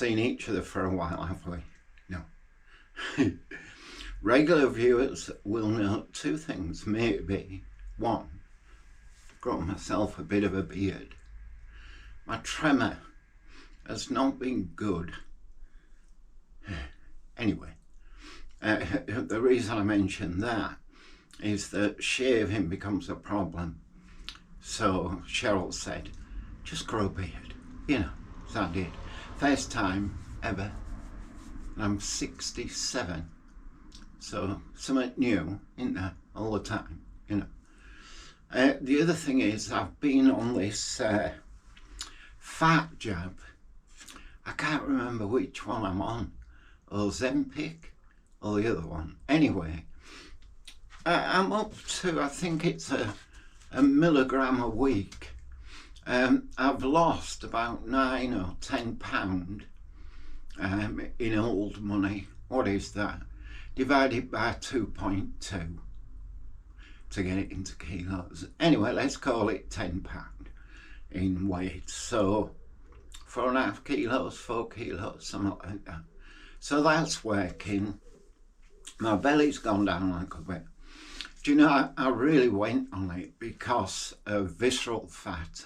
seen each other for a while, have we? No. Regular viewers will know two things, maybe. One, I've grown myself a bit of a beard. My tremor has not been good. Anyway, the reason I mention that is that shaving becomes a problem. So Cheryl said, just grow a beard, you know, so I did. First time ever, and I'm 67, so something new, isn't there, all the time, you know. The other thing is I've been on this fat jab. I can't remember which one I'm on, or Ozempic or the other one. Anyway, I'm up to, I think it's a milligram a week. I've lost about 9 or 10 pound in old money. What is that? Divided by 2.2 to get it into kilos. Anyway, let's call it 10 pound in weight. So 4.5 kilos, 4 kilos, something like that. So that's working. My belly's gone down like a bit. Do you know, I really went on it because of visceral fat.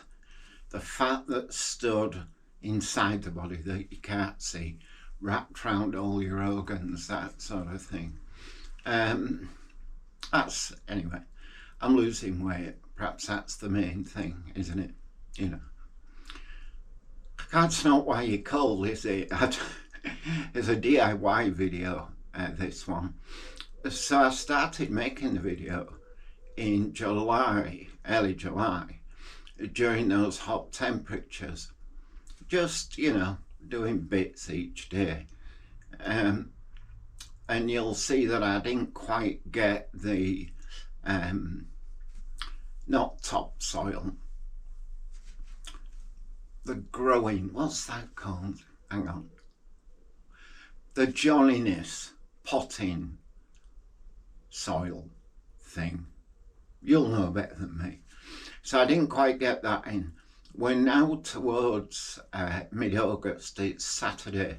The fat that stood inside the body that you can't see, wrapped around all your organs, that sort of thing. That's, anyway, I'm losing weight. Perhaps that's the main thing, isn't it? You know. That's not why you're cold, is it? It's a DIY video, this one. So I started making the video in July, early July, during those hot temperatures. Just, you know, doing bits each day. And you'll see that I didn't quite get the, not topsoil, the growing, what's that called? Hang on. The johnniness, potting soil thing. You'll know better than me. So I didn't quite get that in. We're now towards mid-August. It's Saturday,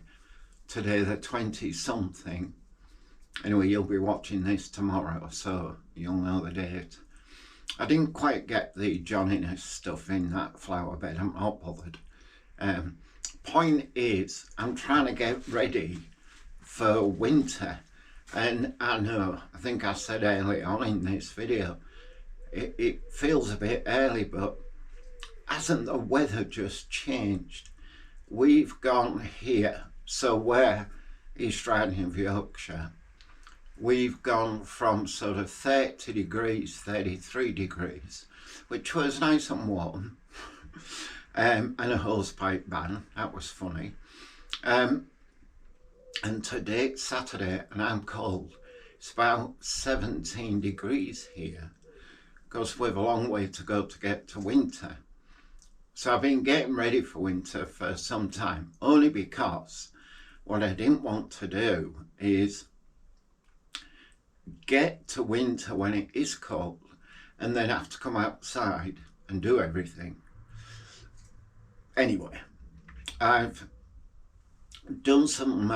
today the 20-something. Anyway, you'll be watching this tomorrow, so you'll know the date. I didn't quite get the johnniness stuff in that flower bed. I'm not bothered. Point is, I'm trying to get ready for winter. And I know, I think I said early on in this video, it feels a bit early, but hasn't the weather just changed? We've gone here, so we're East Riding of Yorkshire. We've gone from sort of 30 degrees, 33 degrees, which was nice and warm, and a hosepipe ban, that was funny. And today it's Saturday and I'm cold. It's about 17 degrees here because we've a long way to go to get to winter. So I've been getting ready for winter for some time, only because what I didn't want to do is get to winter when it is cold and then have to come outside and do everything. Anyway, I've done some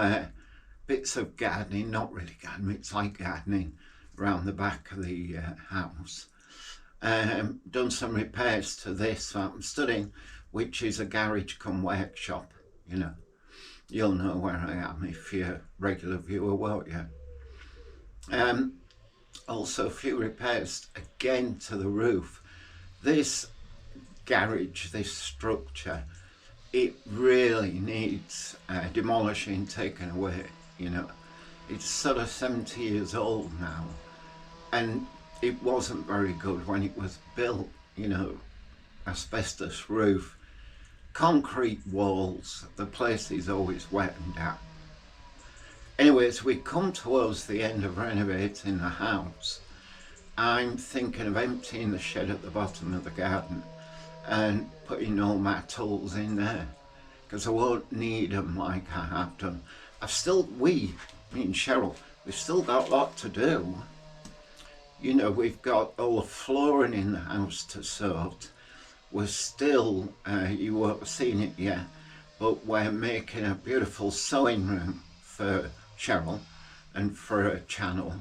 bits of gardening, not really gardening, it's like gardening around the back of the house. Done some repairs to this. I'm studying, which is a garage come workshop, you know. You'll know where I am if you're a regular viewer, won't you? Also a few repairs again to the roof. This garage, this structure, it really needs demolishing, taken away, you know. It's sort of 70 years old now, and it wasn't very good when it was built, you know. Asbestos roof, concrete walls, the place is always wet and damp. Anyways, we come towards the end of renovating the house. I'm thinking of emptying the shed at the bottom of the garden and putting all my tools in there, because I won't need them like I have done. Me and Cheryl, we've still got a lot to do. You know, we've got all the flooring in the house to sort. We're still, you won't have seen it yet, but we're making a beautiful sewing room for Cheryl and for a channel,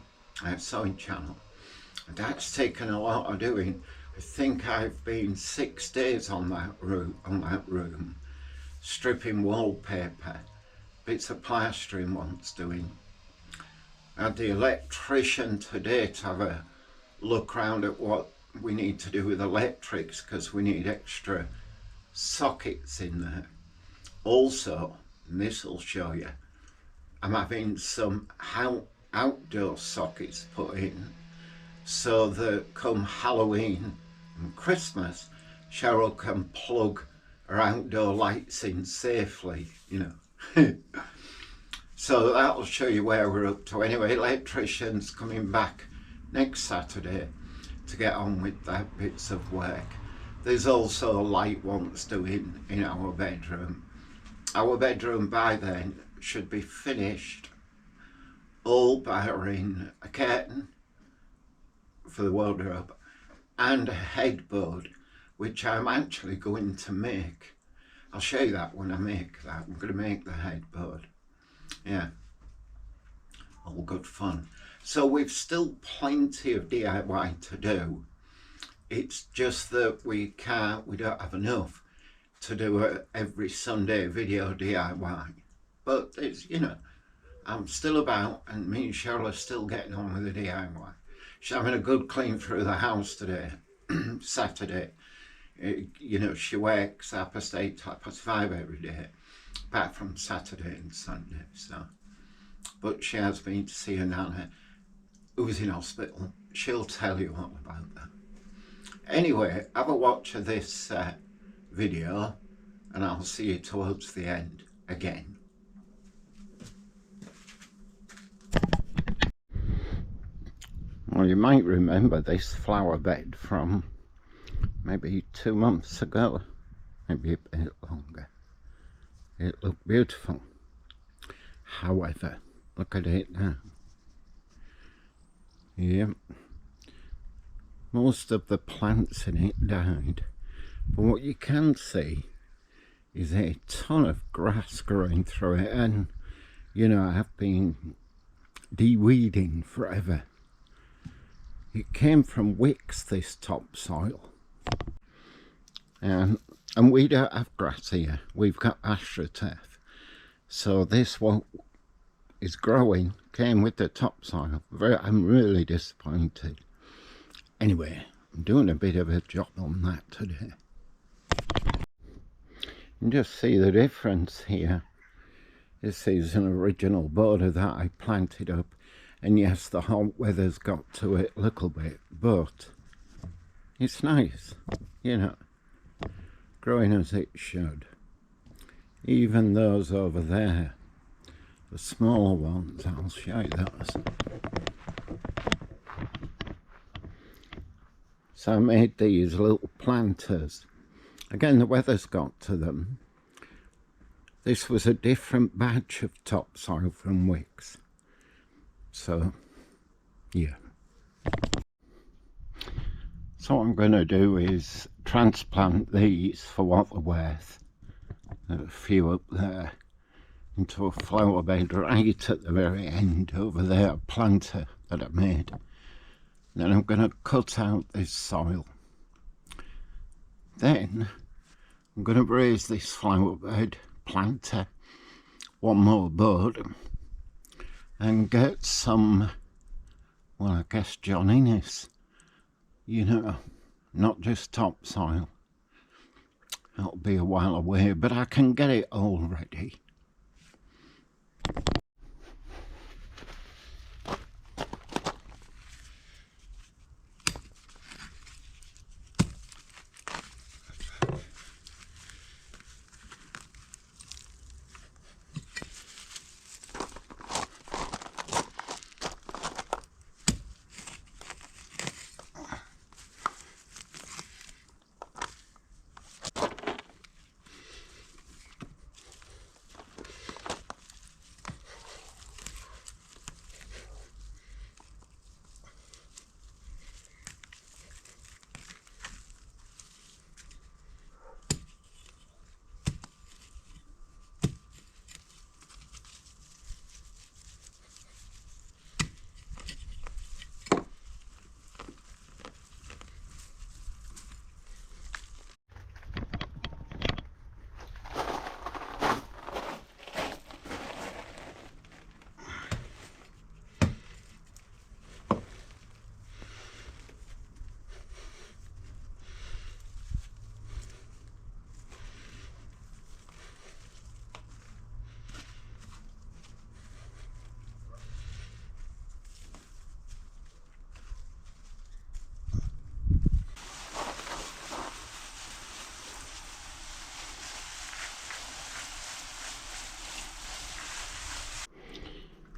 a sewing channel. And that's taken a lot of doing. I think I've been 6 days on that room, stripping wallpaper, bits of plastering wants doing. I had the electrician today to have a look round at what we need to do with electrics, because we need extra sockets in there. Also, and this will show you, I'm having some outdoor sockets put in so that come Halloween and Christmas, Cheryl can plug her outdoor lights in safely, you know. So that'll show you where we're up to. Anyway, electrician's coming back next Saturday to get on with that bits of work. There's also a light wants doing in our bedroom. Our bedroom by then should be finished, all barring a curtain for the wardrobe and a headboard, which I'm actually going to make. I'll show you that when I make that. I'm going to make the headboard. Yeah, all good fun. So we've still plenty of DIY to do. It's just that we don't have enough to do a every Sunday video DIY. But it's, you know, I'm still about, and me and Cheryl are still getting on with the DIY. She's having a good clean through the house today, Saturday. You know, she works 8:30 to 5:30 every day, apart from Saturday and Sunday. So, but she has been to see her nana, who's in hospital. She'll tell you all about that. Anyway, have a watch of this video, and I'll see you towards the end again. Well, you might remember this flower bed from maybe 2 months ago, maybe a bit longer. It looked beautiful. However, look at it now. Yep. Most of the plants in it died, but what you can see is a ton of grass growing through it, and you know, I've been de-weeding forever. It came from wicks, this topsoil, and we don't have grass here. We've got astroturf, so this what is growing came with the topsoil. I'm really disappointed. Anyway, I'm doing a bit of a job on that today. You can just see the difference here. This is an original border that I planted up, and yes, the hot weather's got to it a little bit, but it's nice, you know, growing as it should. Even those over there, the smaller ones, I'll show you those. So I made these little planters. Again, the weather's got to them. This was a different batch of topsoil from wicks. So, yeah. So what I'm going to do is transplant these for what they're worth. A few up there into a flower bed right at the very end over there, a planter that I made. Then I'm going to cut out this soil. Then I'm going to raise this flower bed planter one more bud and get some, well, I guess John Innes, you know, not just topsoil. That'll be a while away, but I can get it all ready.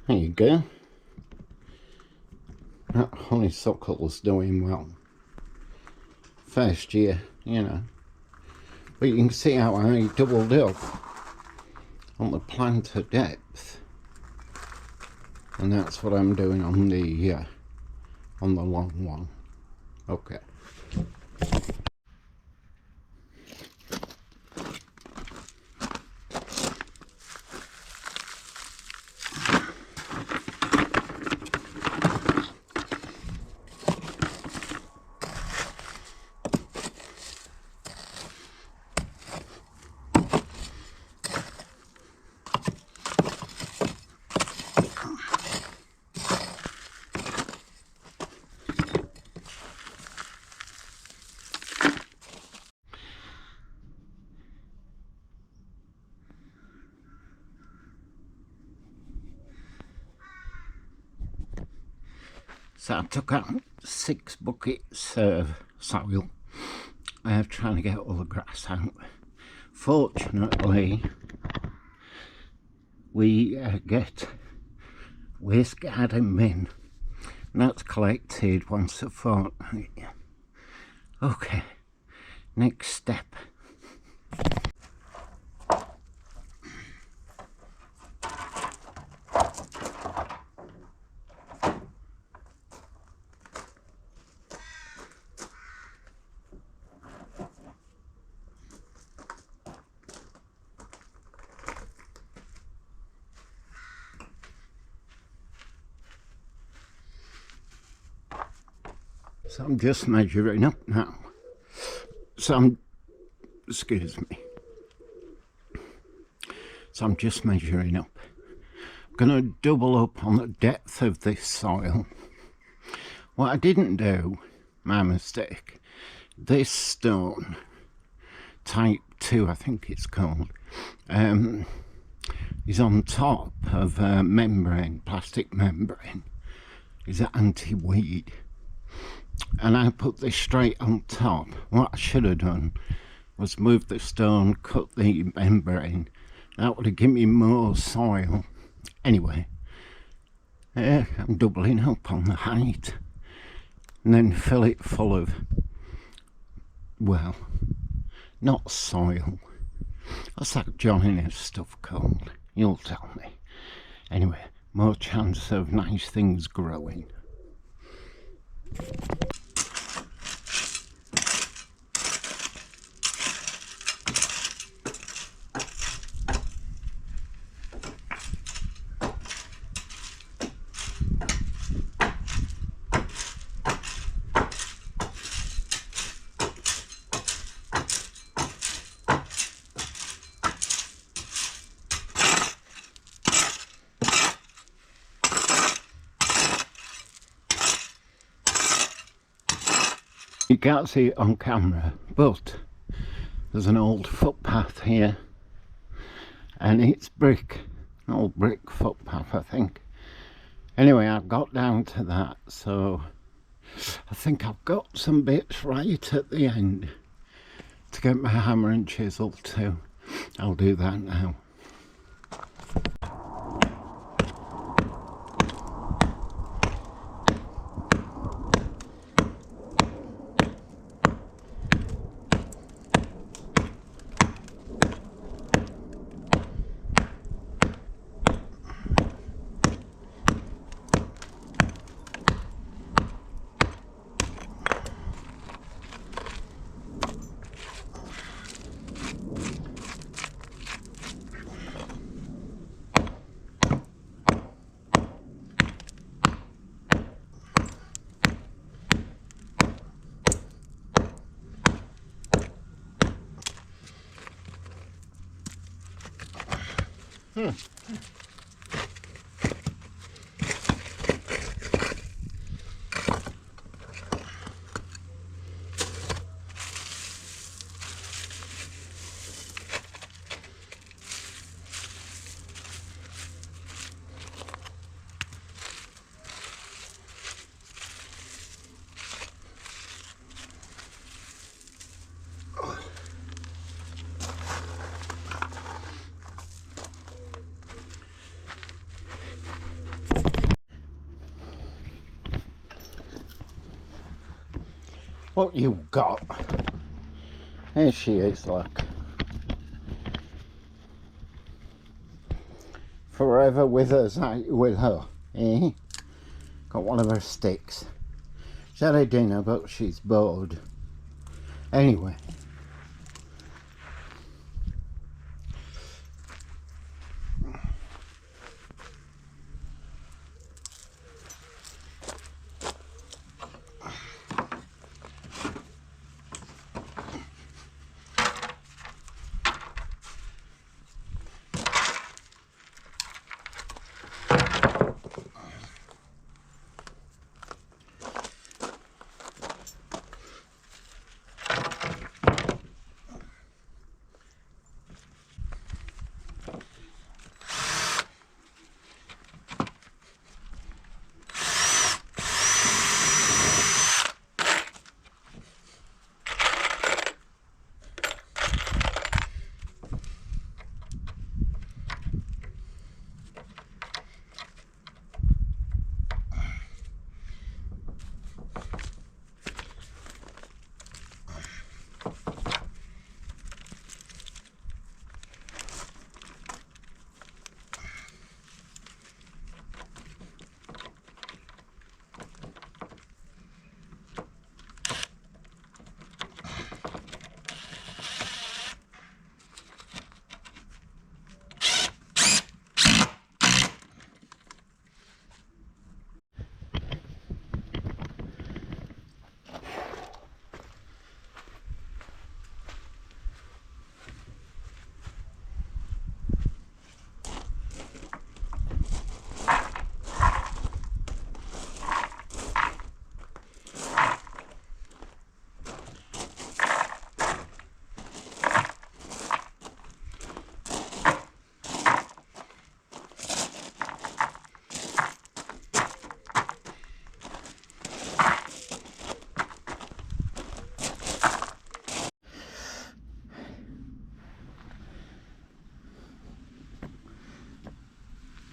There you go. That honeysuckle's doing well. First year, you know. But you can see how I doubled up on the planter depth. And that's what I'm doing on the long one. Okay. So I took out 6 buckets of soil trying to get all the grass out. Fortunately, we get waste garden bin, and that's collected once a fortnight. Okay, next step. So I'm just measuring up now. Excuse me. So I'm just measuring up. I'm going to double up on the depth of this soil. What I didn't do, my mistake, this stone, type 2 I think it's called, is on top of a membrane, plastic membrane. Is anti-weed. And I put this straight on top. What I should have done was move the stone, cut the membrane. That would have given me more soil. Anyway, I'm doubling up on the height. And then fill it full of, well, not soil. What's that Johnny stuff called? You'll tell me. Anyway, more chance of nice things growing. You can't see it on camera, but there's an old footpath here, and it's brick, an old brick footpath I think. Anyway, I got down to that, so I think I've got some bits right at the end to get my hammer and chisel to. I'll do that now. What you got? Here she is, look. Forever with us, ain't you, with her, eh? Got one of her sticks. She's had her dinner, but she's bored. Anyway.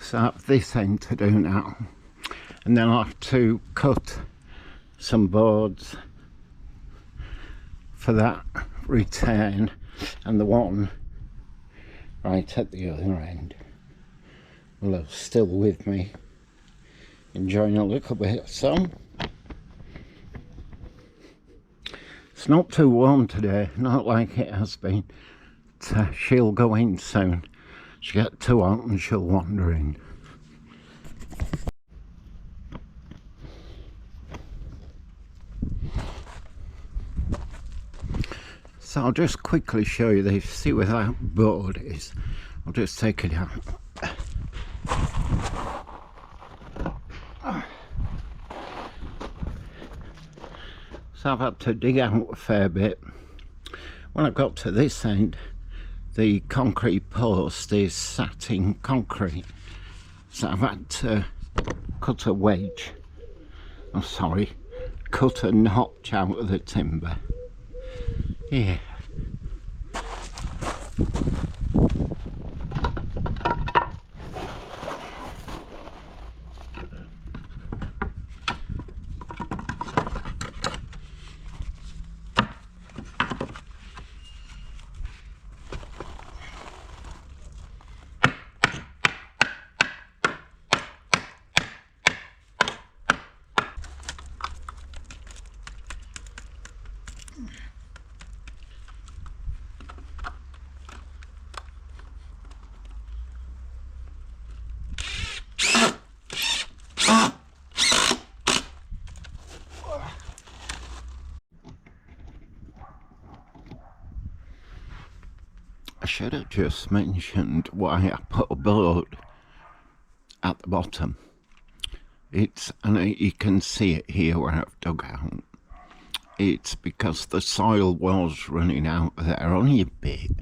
So I have this end to do now, and then I'll have to cut some boards for that return, and the one right at the other end. Willow's still with me, enjoying a little bit of sun. It's not too warm today, not like it has been. She'll go in soon. She gets too hot and she'll wander in. So I'll just quickly show you this. See where that board is. I'll just take it out. So I've had to dig out a fair bit. When I got to this end, the concrete post is satin concrete, so I've had to cut a wedge, cut a notch out of the timber. Yeah. I should have just mentioned why I put a board at the bottom. And you can see it here where I've dug out. It's because the soil was running out there, only a bit.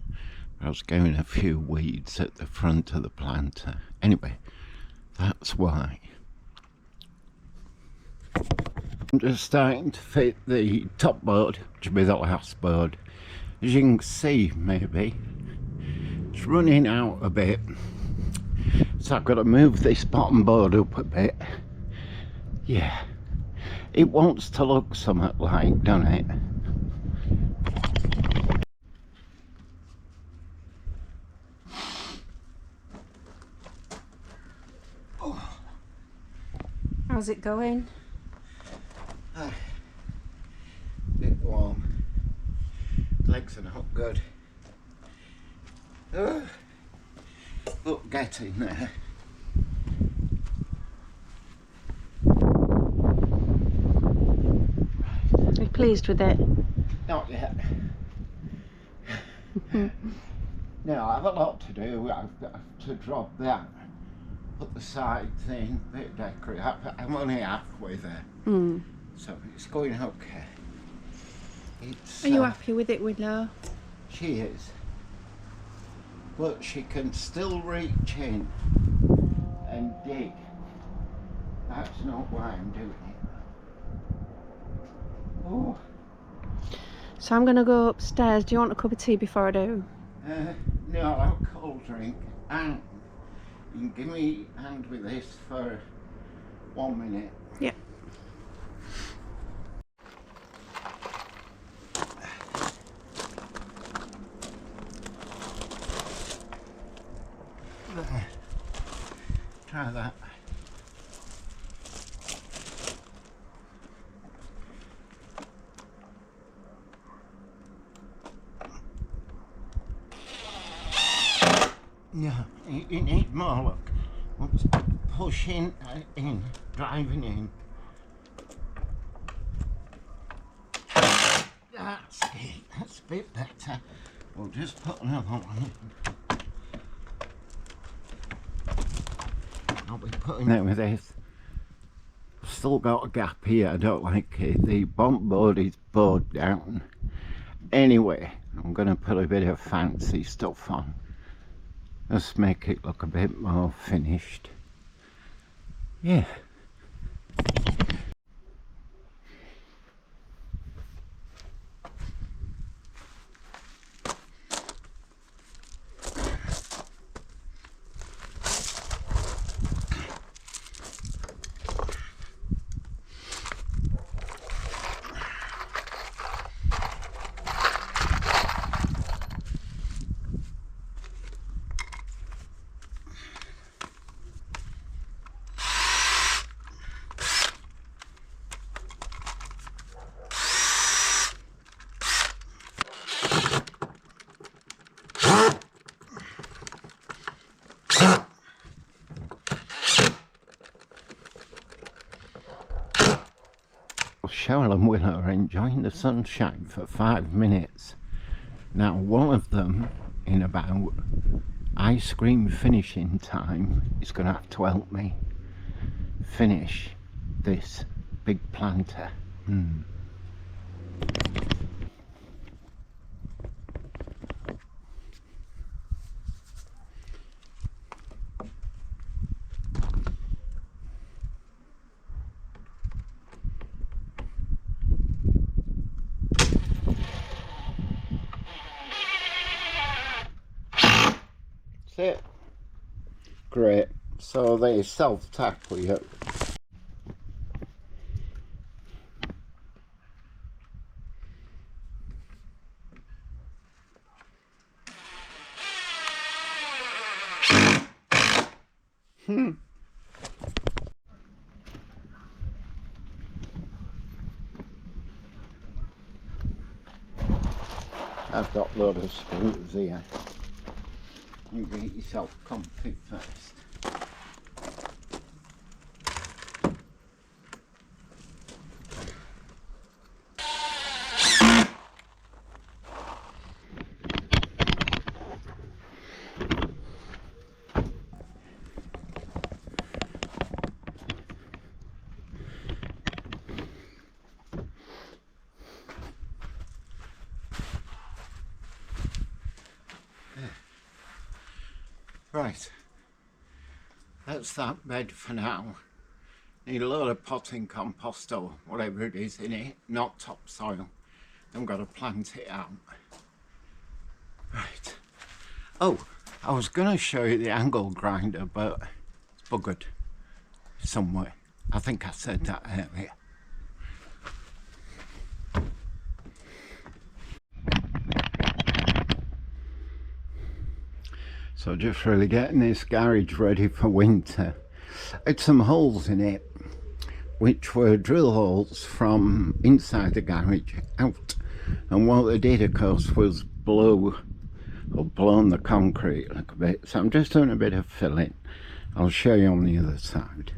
I was getting a few weeds at the front of the planter. Anyway, that's why. I'm just starting to fit the top board, which will be the last board. As you can see, maybe, it's running out a bit. So I've got to move this bottom board up a bit. Yeah. It wants to look somewhat like, doesn't it? How's it going? A bit warm. Legs are not good. But getting there. Are you pleased with it? Not yet. No, I have a lot to do. I've got to drop that, put the sides in, bit of decorate. I'm only halfway there. So it's going okay. Are you happy with it, Willow? She is. But she can still reach in and dig. That's not why I'm doing it. Oh. So I'm going to go upstairs. Do you want a cup of tea before I do? No, I'll have a cold drink. And you can give me a hand with this for 1 minute. Yeah. There. Try that. Yeah, you need more look. Once pushing in, driving in. That's it, that's a bit better. We'll just put another one in. I'll be putting it with this. Still got a gap here, I don't like it. The bump board is bowed down. Anyway, I'm going to put a bit of fancy stuff on. Just make it look a bit more finished. Yeah. Cheryl and Willow are enjoying the sunshine for 5 minutes. Now one of them, in about ice cream finishing time, is going to have to help me finish this big planter. It. Great. So they self-tackle you. I've got a load of screws here. You get yourself comfy first. Right, that's that bed for now. Need a load of potting compost or whatever it is in it, not topsoil. I'm going to plant it out. Right. Oh, I was going to show you the angle grinder, but it's buggered somewhere. I think I said that earlier. So just really getting this garage ready for winter. I had some holes in it, which were drill holes from inside the garage out. And what they did, of course, was blown the concrete a little bit. So I'm just doing a bit of filling. I'll show you on the other side.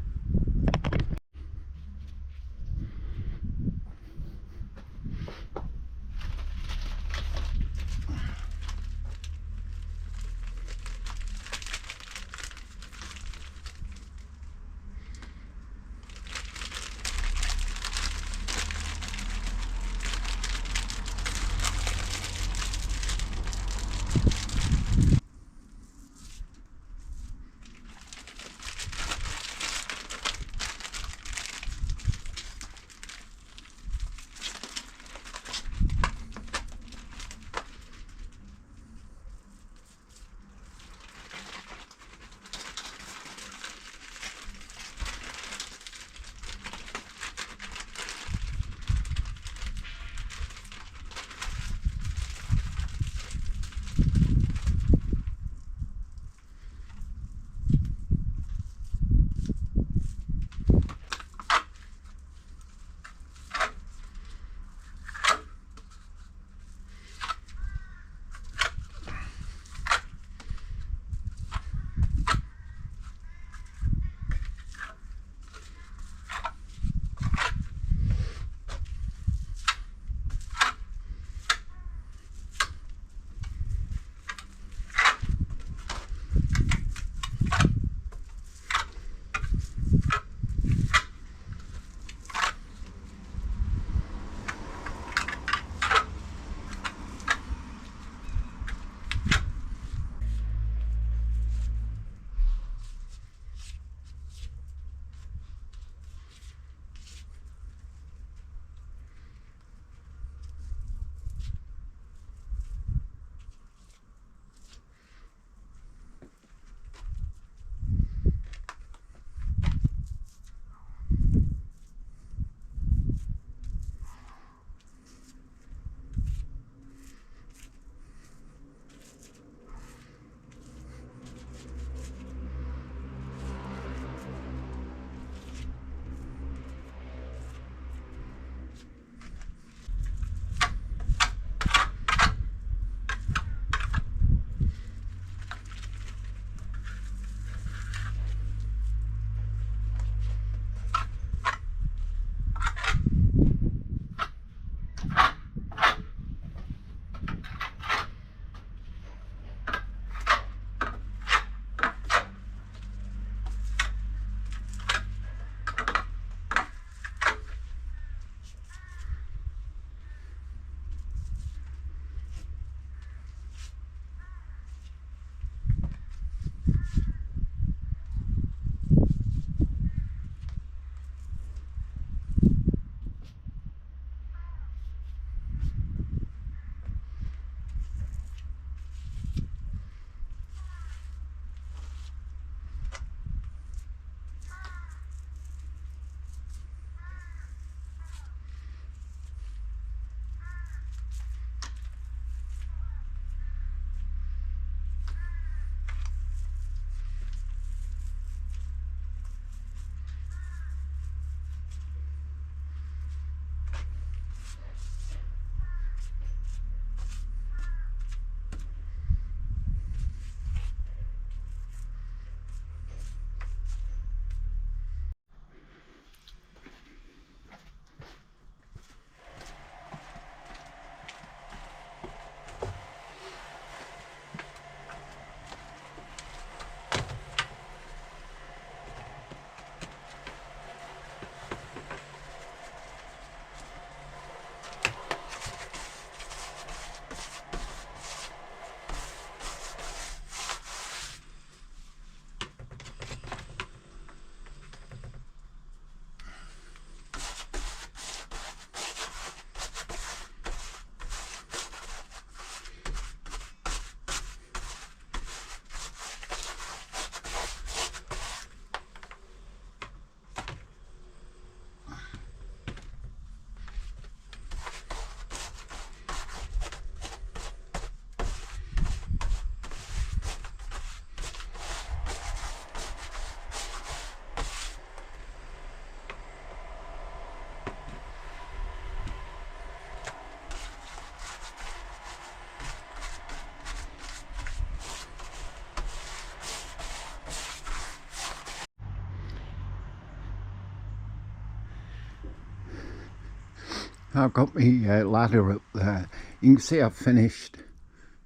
I've got my ladder up there. You can see I've finished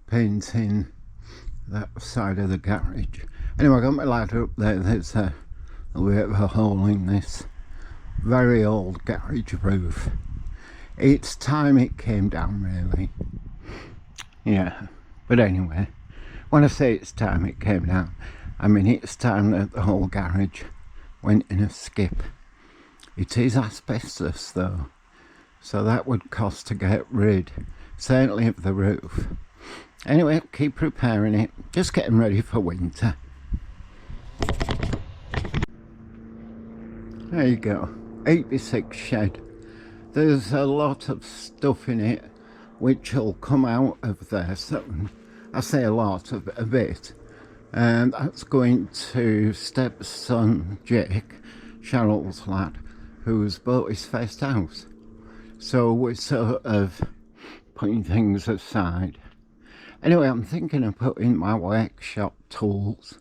painting that side of the garage. Anyway, I got my ladder up there. There's a bit of a hole in this very old garage roof. It's time it came down, really. Yeah, but anyway, when I say it's time it came down, I mean it's time that the whole garage went in a skip. It is asbestos though, so that would cost to get rid, certainly of the roof. Anyway, keep repairing it, just getting ready for winter. There you go, 86 shed. There's a lot of stuff in it which will come out of there soon. I say a lot, a bit. And that's going to stepson Jake, Cheryl's lad, who's bought his first house. So we're sort of putting things aside. Anyway, I'm thinking of putting my workshop tools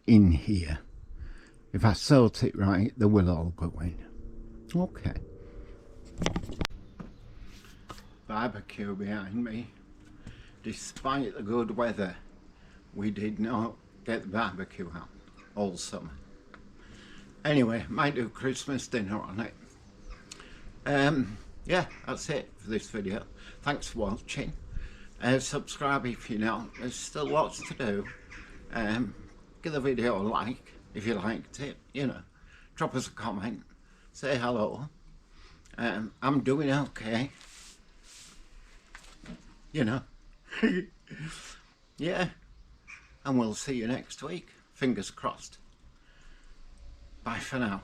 in here. If I sort it right, the Willow will go in. Okay. Barbecue behind me. Despite the good weather, we did not get the barbecue out all summer. Anyway, might do Christmas dinner on it. Yeah, that's it for this video. Thanks for watching. Subscribe if you're not. There's still lots to do. Give the video a like if you liked it. You know, drop us a comment. Say hello. I'm doing okay. You know. Yeah. And we'll see you next week. Fingers crossed. Bye for now.